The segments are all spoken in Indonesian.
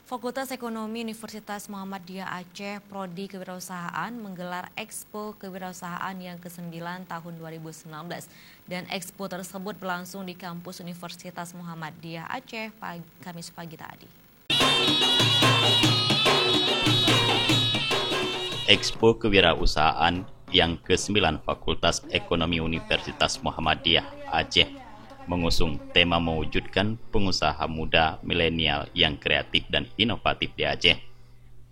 Fakultas Ekonomi Universitas Muhammadiyah Aceh Prodi Kewirausahaan menggelar Expo Kewirausahaan yang ke-9 tahun 2019 dan Expo tersebut berlangsung di kampus Universitas Muhammadiyah Aceh Kamis pagi tadi. Expo Kewirausahaan yang ke-9 Fakultas Ekonomi Universitas Muhammadiyah Aceh mengusung tema mewujudkan pengusaha muda milenial yang kreatif dan inovatif di Aceh.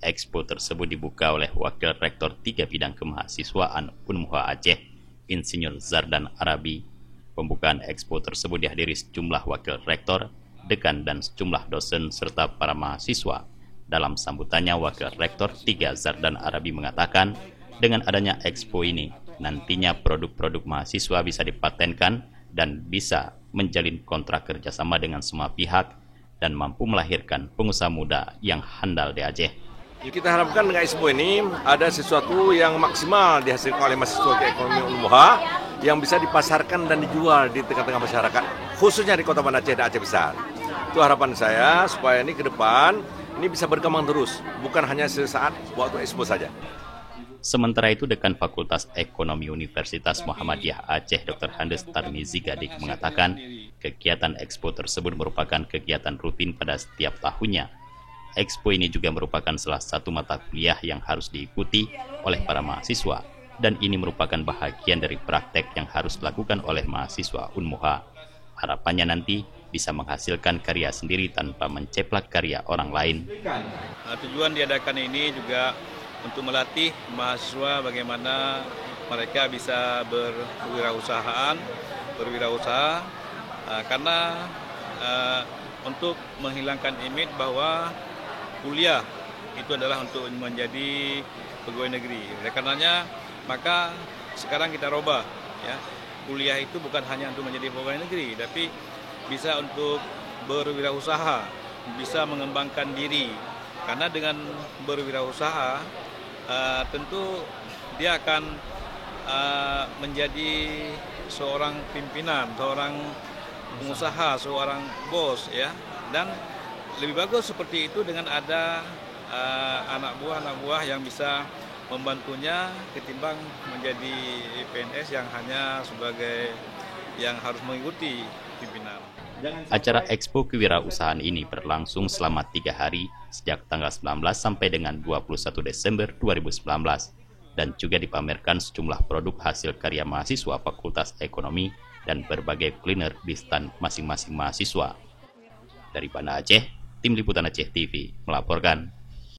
Expo tersebut dibuka oleh Wakil Rektor 3 Bidang Kemahasiswaan Unmuha Aceh, Insinyur Zardan Arabi. Pembukaan Expo tersebut dihadiri sejumlah Wakil Rektor, Dekan dan sejumlah dosen serta para mahasiswa. Dalam sambutannya, Wakil Rektor 3 Zardan Arabi mengatakan, dengan adanya Expo ini, nantinya produk-produk mahasiswa bisa dipatenkan dan bisa menjalin kontrak kerjasama dengan semua pihak dan mampu melahirkan pengusaha muda yang handal di Aceh. Kita harapkan dengan Expo ini ada sesuatu yang maksimal dihasilkan oleh mahasiswa ekonomi Unmuha yang bisa dipasarkan dan dijual di tengah-tengah masyarakat, khususnya di Kota Banda Aceh dan Aceh Besar. Itu harapan saya supaya ini ke depan ini bisa berkembang terus, bukan hanya sesaat waktu Expo saja. Sementara itu, Dekan Fakultas Ekonomi Universitas Muhammadiyah Aceh Dr. Handes Tarmizi Gadik mengatakan kegiatan Expo tersebut merupakan kegiatan rutin pada setiap tahunnya. Expo ini juga merupakan salah satu mata kuliah yang harus diikuti oleh para mahasiswa dan ini merupakan bahagian dari praktek yang harus dilakukan oleh mahasiswa Unmuha. Harapannya nanti bisa menghasilkan karya sendiri tanpa menceplak karya orang lain. Tujuan diadakan ini juga untuk melatih mahasiswa bagaimana mereka bisa berwirausaha karena untuk menghilangkan image bahwa kuliah itu adalah untuk menjadi pegawai negeri. Oleh karenanya maka sekarang kita robah ya, kuliah itu bukan hanya untuk menjadi pegawai negeri, tapi bisa untuk berwirausaha, bisa mengembangkan diri. Karena dengan berwirausaha tentu dia akan menjadi seorang pimpinan, seorang pengusaha, seorang bos ya. Dan lebih bagus seperti itu dengan ada anak buah yang bisa membantunya ketimbang menjadi PNS yang hanya sebagai yang harus mengikuti pimpinan. Acara Expo Kewirausahaan ini berlangsung selama 3 hari sejak tanggal 19 sampai dengan 21 Desember 2019 dan juga dipamerkan sejumlah produk hasil karya mahasiswa Fakultas Ekonomi dan berbagai kuliner di stand masing-masing mahasiswa. Dari Banda Aceh, Tim Liputan Aceh TV melaporkan.